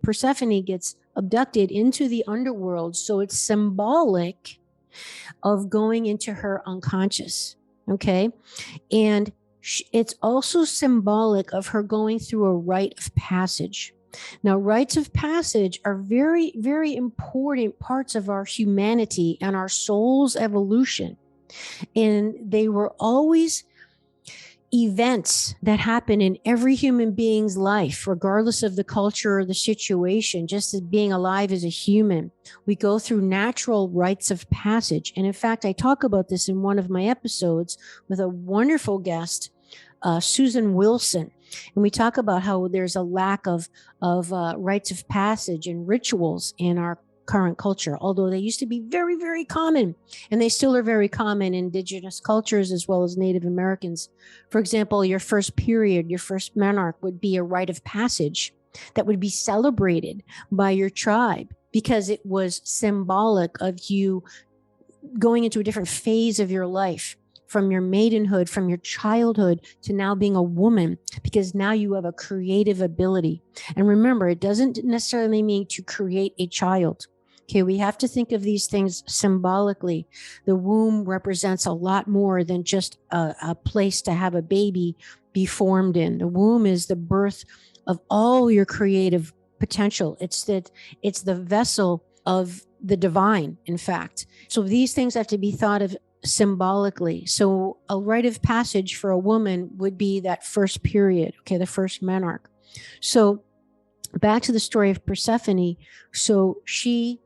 Persephone gets abducted into the underworld. So it's symbolic of going into her unconscious. Okay. And it's also symbolic of her going through a rite of passage. Now, rites of passage are very, very important parts of our humanity and our soul's evolution. And they were always events that happen in every human being's life, regardless of the culture or the situation, just as being alive as a human. We go through natural rites of passage. And in fact, I talk about this in one of my episodes with a wonderful guest, Susan Wilson. And we talk about how there's a lack of rites of passage and rituals in our current culture, although they used to be very, very common, and they still are very common in indigenous cultures as well as Native Americans. For example, your first period, your first menarche would be a rite of passage that would be celebrated by your tribe because it was symbolic of you going into a different phase of your life, from your maidenhood, from your childhood to now being a woman, because now you have a creative ability. And remember, it doesn't necessarily mean to create a child. Okay, we have to think of these things symbolically. The womb represents a lot more than just a place to have a baby be formed in. The womb is the birth of all your creative potential. It's the vessel of the divine, in fact. So these things have to be thought of symbolically. So a rite of passage for a woman would be that first period, okay, the first menarche. So back to the story of Persephone. So she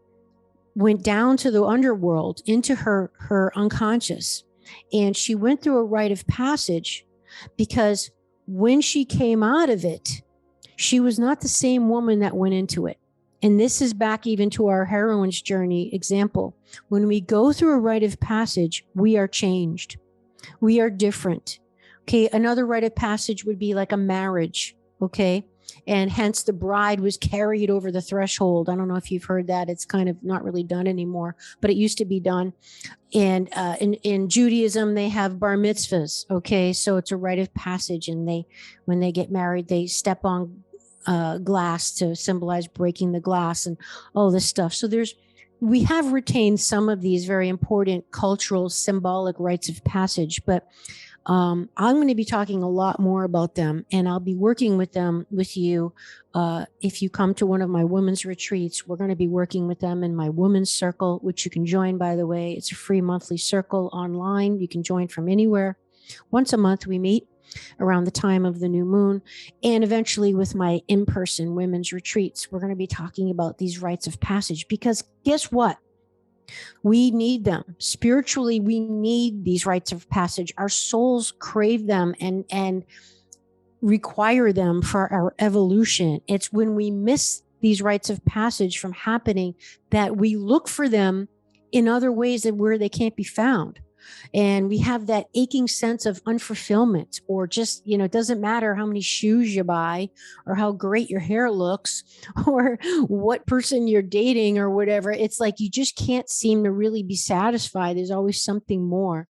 went down to the underworld into her unconscious, and she went through a rite of passage because when she came out of it, she was not the same woman that went into it. And this is back even to our heroine's journey example. When we go through a rite of passage, we are changed. We are different. Okay. Another rite of passage would be like a marriage. Okay. And hence the bride was carried over the threshold. I don't know if you've heard that. It's kind of not really done anymore, but it used to be done. And in Judaism, they have bar mitzvahs. Okay. So it's a rite of passage. And when they get married, they step on glass to symbolize breaking the glass and all this stuff. So we have retained some of these very important cultural symbolic rites of passage, but I'm going to be talking a lot more about them, and I'll be working with them with you. If you come to one of my women's retreats, we're going to be working with them in my women's circle, which you can join, by the way. It's a free monthly circle online. You can join from anywhere. Once a month, we meet around the time of the new moon, and eventually with my in-person women's retreats, we're going to be talking about these rites of passage, because guess what? We need them. Spiritually, we need these rites of passage. Our souls crave them and require them for our evolution. It's when we miss these rites of passage from happening that we look for them in other ways that where they can't be found. And we have that aching sense of unfulfillment, or just, it doesn't matter how many shoes you buy or how great your hair looks or what person you're dating or whatever. It's like you just can't seem to really be satisfied. There's always something more.